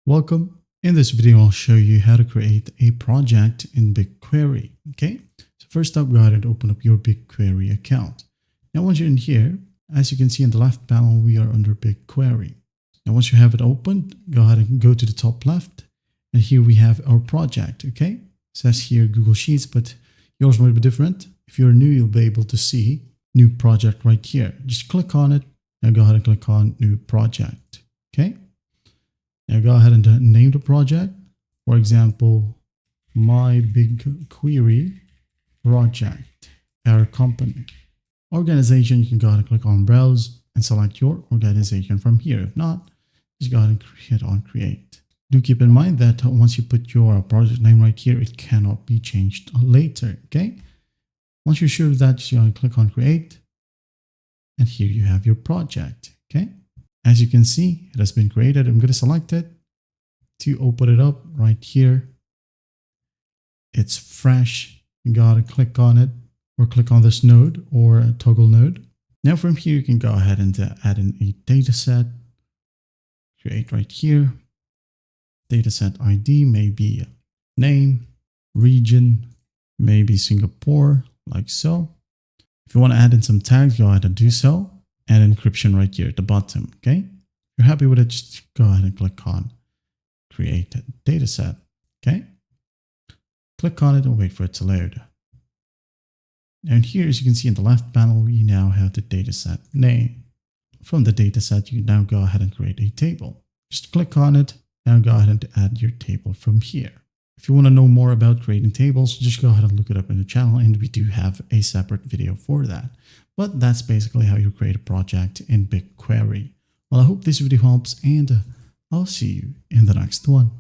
Welcome. In this video, I'll show you how to create a project in BigQuery. Okay, so first up, go ahead and open up your BigQuery account. Now, once you're in here, as you can see in the left panel, we are under BigQuery. Now, once you have it opened, go ahead and go to the top left. And here we have our project. Okay, it says here Google Sheets, but yours might be different. If you're new, you'll be able to see new project right here. Just click on it and go ahead and click on new project. Okay. Now go ahead and name the project. For example, my BigQuery project, our company. Organization, you can go ahead and click on browse and select your organization from here. If not, just go ahead and hit on create. Do keep in mind that once you put your project name right here, it cannot be changed later. Okay. Once you're sure of that, just go ahead and click on create. And here you have your project. Okay. As you can see, it has been created. I'm going to select it to open it up right here. It's fresh. You got to click on it or click on this node or a toggle node. Now from here, you can go ahead and add in a dataset. Create right here. Dataset ID, maybe name, region, maybe Singapore, like so. If you want to add in some tags, go ahead and do so. And encryption right here at the bottom. Okay. If you're happy with it, just go ahead and click on create dataset. Okay. Click on it and wait for it to load. And here, as you can see in the left panel, we now have the dataset name. From the dataset, you now go ahead and create a table. Just click on it and go ahead and add your table from here. If you want to know more about creating tables, just go ahead and look it up in the channel, and we do have a separate video for that. But that's basically how you create a project in BigQuery. Well, I hope this video helps, and I'll see you in the next one.